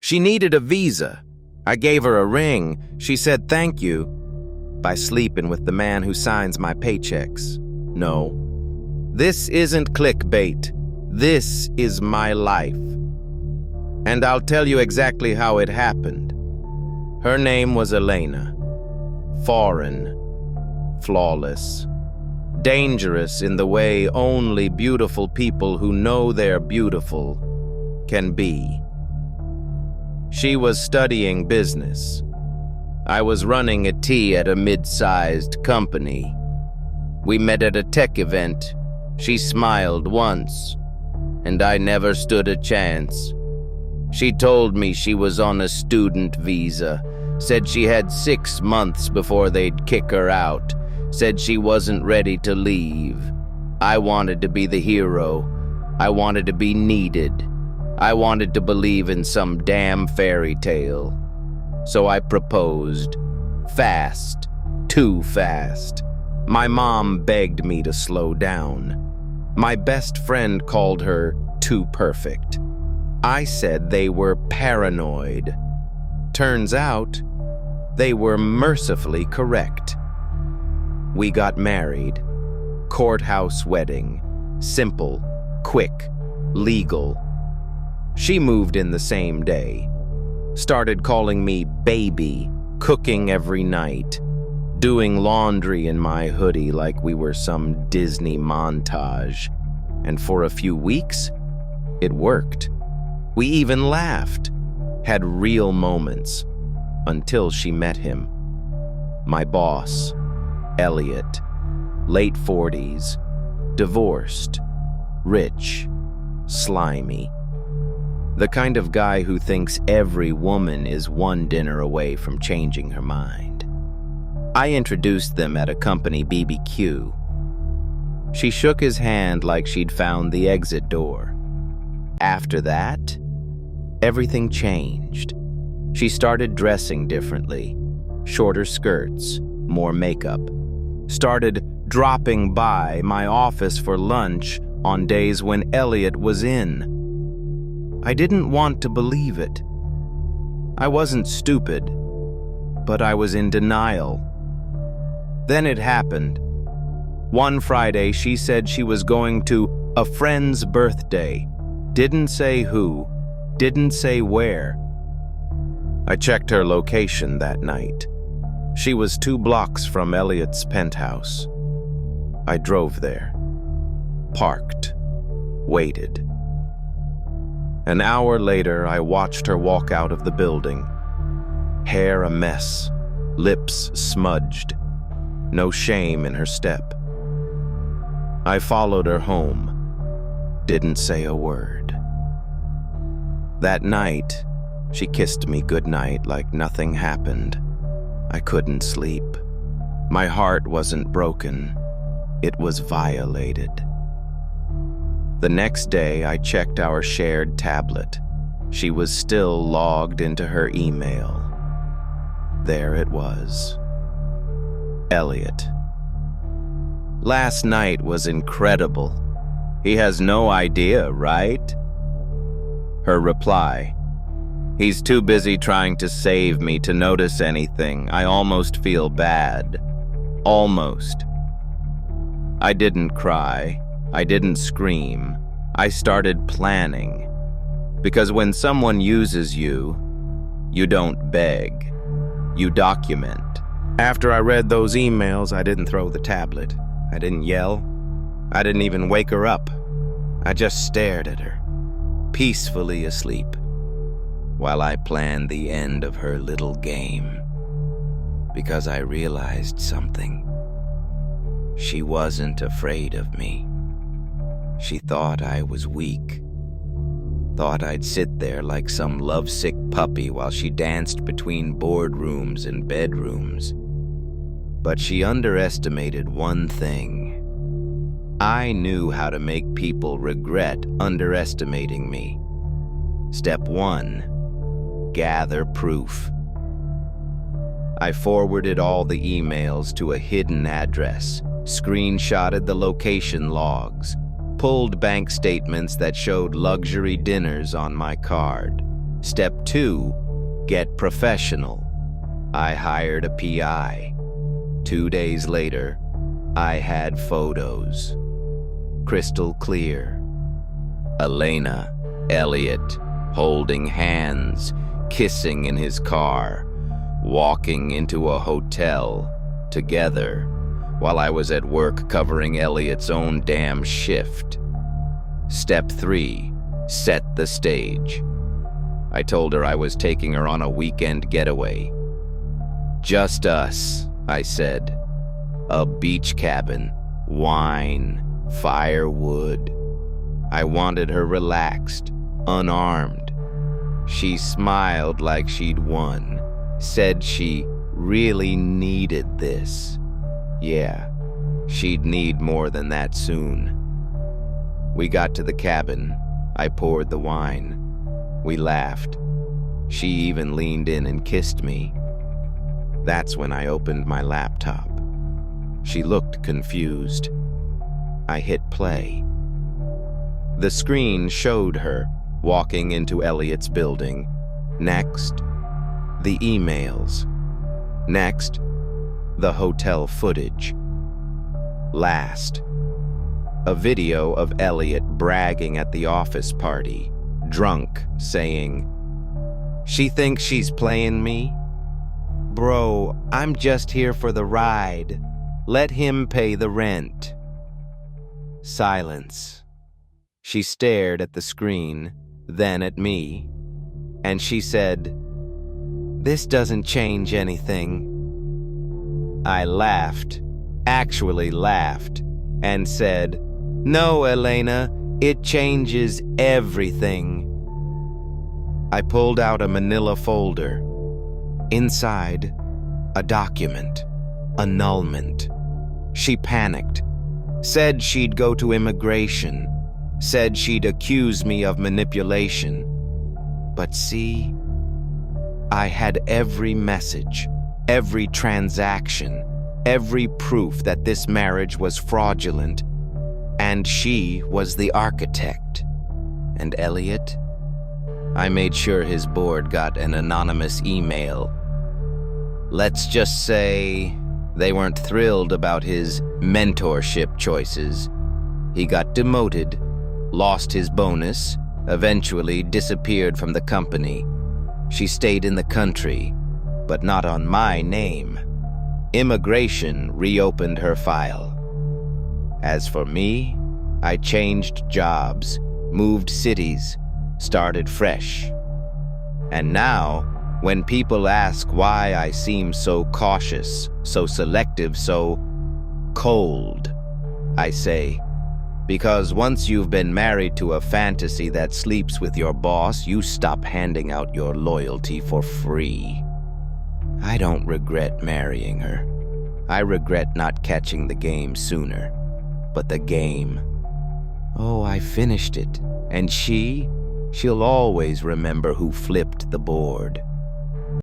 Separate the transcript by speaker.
Speaker 1: She needed a visa. I gave her a ring. She said thank you by sleeping with the man who signs my paychecks. No, this isn't clickbait. This is my life. And I'll tell you exactly how it happened. Her name was Elena. Foreign, flawless, dangerous in the way only beautiful people who know they're beautiful can be. She was studying business. I was running a tea at a mid-sized company. We met at a tech event. She smiled once, and I never stood a chance. She told me she was on a student visa, said she had 6 months before they'd kick her out, said she wasn't ready to leave. I wanted to be the hero. I wanted to be needed. I wanted to believe in some damn fairy tale. So I proposed. Fast. Too fast. My mom begged me to slow down. My best friend called her too perfect. I said they were paranoid. Turns out, they were mercifully correct. We got married. Courthouse wedding. Simple, quick, legal. She moved in the same day. Started calling me baby, cooking every night, doing laundry in my hoodie like we were some Disney montage. And for a few weeks, it worked. We even laughed, had real moments, until she met him. My boss, Elliot, late 40s, divorced, rich, slimy. The kind of guy who thinks every woman is one dinner away from changing her mind. I introduced them at a company BBQ. She shook his hand like she'd found the exit door. After that, everything changed. She started dressing differently. Shorter skirts, more makeup. Started dropping by my office for lunch on days when Elliot was in. I didn't want to believe it. I wasn't stupid, but I was in denial. Then it happened. One Friday, she said she was going to a friend's birthday. Didn't say who, didn't say where. I checked her location that night. She was 2 blocks from Elliot's penthouse. I drove there, parked, waited. An hour later, I watched her walk out of the building. Hair a mess, lips smudged, no shame in her step. I followed her home, didn't say a word. That night, she kissed me goodnight like nothing happened. I couldn't sleep. My heart wasn't broken. It was violated. The next day, I checked our shared tablet. She was still logged into her email. There it was. Elliot. Last night was incredible. He has no idea, right? Her reply. He's too busy trying to save me to notice anything. I almost feel bad. Almost. I didn't cry. I didn't scream. I started planning. Because when someone uses you, you don't beg. You document. After I read those emails, I didn't throw the tablet. I didn't yell. I didn't even wake her up. I just stared at her, peacefully asleep, while I planned the end of her little game. Because I realized something. She wasn't afraid of me. She thought I was weak. Thought I'd sit there like some lovesick puppy while she danced between boardrooms and bedrooms. But she underestimated one thing. I knew how to make people regret underestimating me. Step 1, gather proof. I forwarded all the emails to a hidden address, screenshotted the location logs, pulled bank statements that showed luxury dinners on my card, Step 2, get professional. I hired a PI. 2 days later, I had photos. Crystal clear. Elena, Elliot, holding hands, kissing in his car, walking into a hotel together while I was at work covering Elliot's own damn shift. Step 3, set the stage. I told her I was taking her on a weekend getaway. Just us, I said. A beach cabin, wine, firewood. I wanted her relaxed, unarmed. She smiled like she'd won, said she really needed this. Yeah, she'd need more than that soon. We got to the cabin. I poured the wine. We laughed. She even leaned in and kissed me. That's when I opened my laptop. She looked confused. I hit play. The screen showed her walking into Elliot's building. Next, the emails. Next, the hotel footage. Last, a video of Elliot bragging at the office party, drunk, saying, "She thinks she's playing me? Bro, I'm just here for the ride. Let him pay the rent." Silence. She stared at the screen, then at me, and she said, "This doesn't change anything." I laughed, actually laughed, and said, "No, Elena, it changes everything." I pulled out a manila folder. Inside, a document, annulment. She panicked, said she'd go to immigration, said she'd accuse me of manipulation. But see, I had every message, every transaction, every proof that this marriage was fraudulent, and she was the architect. And Elliot? I made sure his board got an anonymous email. Let's just say they weren't thrilled about his mentorship choices. He got demoted, lost his bonus, eventually disappeared from the company. She stayed in the country, but not on my name. Immigration reopened her file. As for me, I changed jobs, moved cities, started fresh. And now, when people ask why I seem so cautious, so selective, so cold, I say, because once you've been married to a fantasy that sleeps with your boss, you stop handing out your loyalty for free. I don't regret marrying her. I regret not catching the game sooner. But the game, oh, I finished it. And she'll always remember who flipped the board.